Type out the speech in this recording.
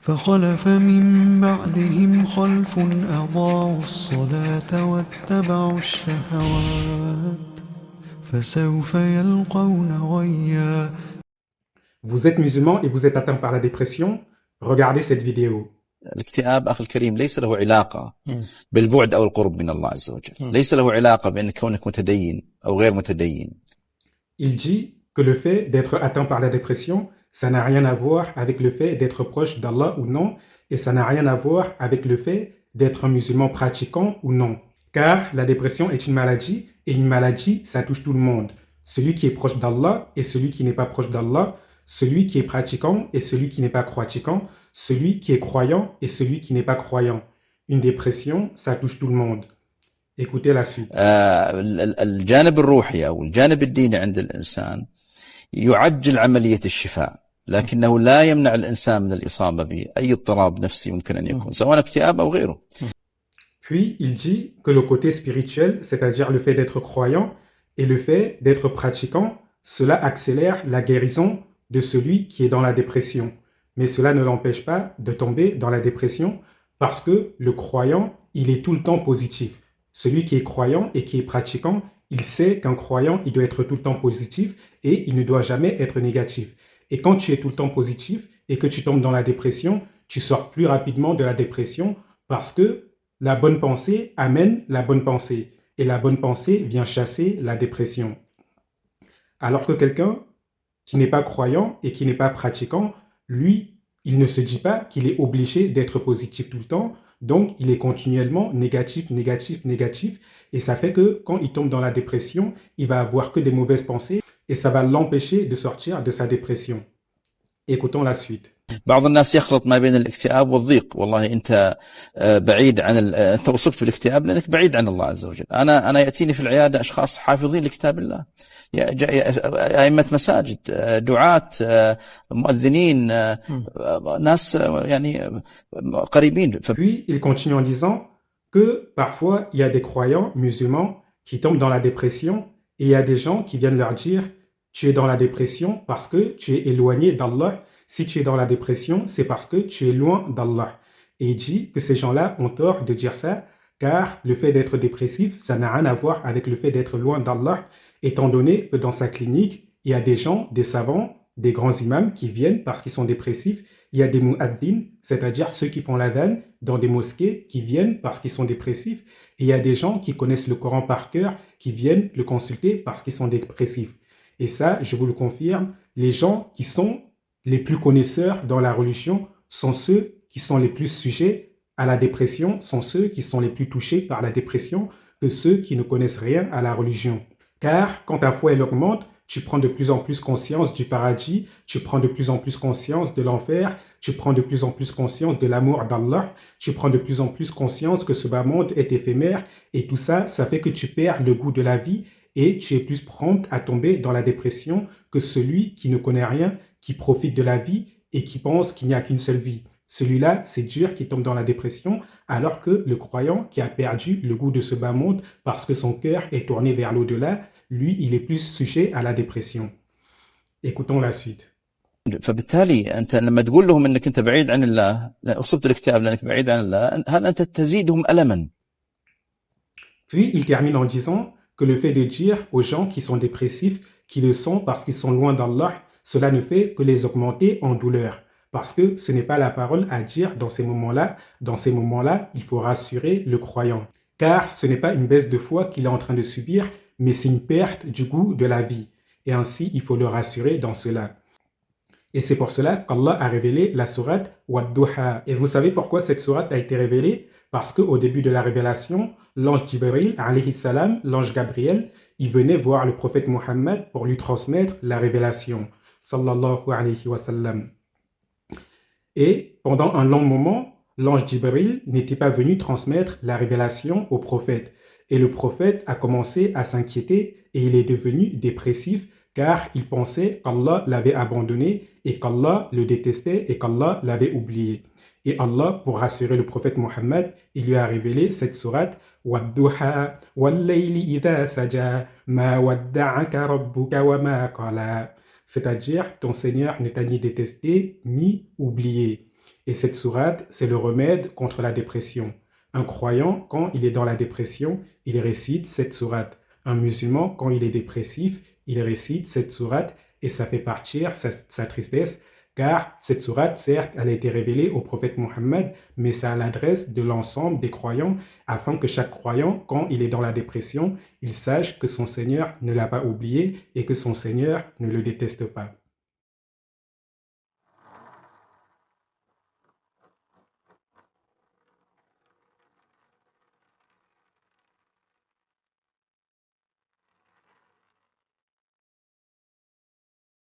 فخلف من بعدهم خلف أضاعوا الصلاة واتبعوا الشهوات فسوف يلقون غيا. Vous êtes musulman et vous êtes atteint par la dépression, regardez cette vidéo. الاكتئاب أخي الكريم ليس له علاقة بالبعد أو القرب من الله عز وجل. ليس له علاقة بأن كونك متدين أو غير متدين. Il dit que le fait d'être atteint par la dépression, ça n'a rien à voir avec le fait d'être proche d'Allah ou non, et ça n'a rien à voir avec le fait d'être un musulman pratiquant ou non. Car la dépression est une maladie, et une maladie, ça touche tout le monde. Celui qui est proche d'Allah et celui qui n'est pas proche d'Allah, celui qui est pratiquant et celui qui n'est pas pratiquant, celui qui est croyant et celui qui n'est pas croyant. Une dépression, ça touche tout le monde. Écoutez la suite. الجانب الروحي أو الجانب الديني عند الإنسان يعجل عملية الشفاء، لكنه لا يمنع الإنسان من الإصابة بأي اضطراب نفسي ممكن أن يكون سواء اكتئاب أو غيره. Puis il dit que le côté spirituel, c'est-à-dire le fait d'être croyant et le fait d'être pratiquant, cela accélère la guérison de celui qui est dans la dépression. Mais cela ne l'empêche pas de tomber dans la dépression parce que le croyant, il est tout le temps positif. Celui qui est croyant et qui est pratiquant, il sait qu'un croyant, il doit être tout le temps positif et il ne doit jamais être négatif. Et quand tu es tout le temps positif et que tu tombes dans la dépression, tu sors plus rapidement de la dépression parce que la bonne pensée amène la bonne pensée et la bonne pensée vient chasser la dépression. Alors que quelqu'un qui n'est pas croyant et qui n'est pas pratiquant, lui, il ne se dit pas qu'il est obligé d'être positif tout le temps, donc il est continuellement négatif, négatif, négatif, et ça fait que quand il tombe dans la dépression, il va avoir que des mauvaises pensées et ça va l'empêcher de sortir de sa dépression. Écoutons la suite. بعض الناس يخلط ما بين الاكتئاب والضيق. والله أنت بعيد عن أنت أصبت بالاكتئاب لأنك بعيد عن الله عز وجل. أنا يأتيني في العيادة أشخاص حافظين لكتاب الله، أئمة مساجد، دعاة، مؤذنين، ناس يعني قريبين. Puis il continue en disant que parfois il y a des croyants musulmans qui tombent dans la dépression et il y a des gens qui viennent leur dire tu es dans la dépression parce que tu es éloigné d'Allah. Si tu es dans la dépression, c'est parce que tu es loin d'Allah. Et il dit que ces gens-là ont tort de dire ça, car le fait d'être dépressif, ça n'a rien à voir avec le fait d'être loin d'Allah, étant donné que dans sa clinique, il y a des gens, des savants, des grands imams qui viennent parce qu'ils sont dépressifs. Il y a des mu'adhin, c'est-à-dire ceux qui font l'adhan dans des mosquées, qui viennent parce qu'ils sont dépressifs. Et il y a des gens qui connaissent le Coran par cœur, qui viennent le consulter parce qu'ils sont dépressifs. Et ça, je vous le confirme, les gens qui sont les plus connaisseurs dans la religion sont ceux qui sont les plus sujets à la dépression, sont ceux qui sont les plus touchés par la dépression que ceux qui ne connaissent rien à la religion. Car quand ta foi elle augmente, tu prends de plus en plus conscience du paradis, tu prends de plus en plus conscience de l'enfer, tu prends de plus en plus conscience de l'amour d'Allah, tu prends de plus en plus conscience que ce bas monde est éphémère et tout ça, ça fait que tu perds le goût de la vie et tu es plus prompt à tomber dans la dépression que celui qui ne connaît rien, qui profite de la vie et qui pense qu'il n'y a qu'une seule vie. Celui-là, c'est dur qui tombe dans la dépression, alors que le croyant qui a perdu le goût de ce bas monde parce que son cœur est tourné vers l'au-delà, lui, il est plus sujet à la dépression. Écoutons la suite. فبالتالي أنت لما تقول لهم أنك أنت بعيد عن الله، أصبت الاكتئاب لأنك بعيد عن الله، هذا أنت تزيدهم ألما. Puis il termine en disant que le fait de dire aux gens qui sont dépressifs qu'ils le sont parce qu'ils sont loin d'Allah, cela ne fait que les augmenter en douleur. Parce que ce n'est pas la parole à dire dans ces moments-là. Dans ces moments-là, il faut rassurer le croyant. Car ce n'est pas une baisse de foi qu'il est en train de subir, mais c'est une perte du goût de la vie. Et ainsi, il faut le rassurer dans cela. Et c'est pour cela qu'Allah a révélé la sourate Wad-Duha. Et vous savez pourquoi cette sourate a été révélée? Parce qu'au début de la révélation, l'ange Jibril, alayhi salam, l'ange Gabriel, il venait voir le prophète Muhammad pour lui transmettre la révélation. Sallallahu alayhi wa sallam. Et pendant un long moment, l'ange Jibril n'était pas venu transmettre la révélation au prophète. Et le prophète a commencé à s'inquiéter et il est devenu dépressif car il pensait qu'Allah l'avait abandonné et qu'Allah le détestait et qu'Allah l'avait oublié. Et Allah, pour rassurer le prophète Mohammed, il lui a révélé cette sourate Wad-Duha wal-layli idha saja ma wadda'aka rabbuka wa ma qala. C'est-à-dire, ton Seigneur ne t'a ni détesté ni oublié. Et cette sourate, c'est le remède contre la dépression. Un croyant, quand il est dans la dépression, il récite cette sourate. Un musulman, quand il est dépressif, il récite cette sourate et ça fait partir sa tristesse, car cette sourate, certes, elle a été révélée au prophète Mohammed, mais c'est à l'adresse de l'ensemble des croyants, afin que chaque croyant, quand il est dans la dépression, il sache que son Seigneur ne l'a pas oublié et que son Seigneur ne le déteste pas.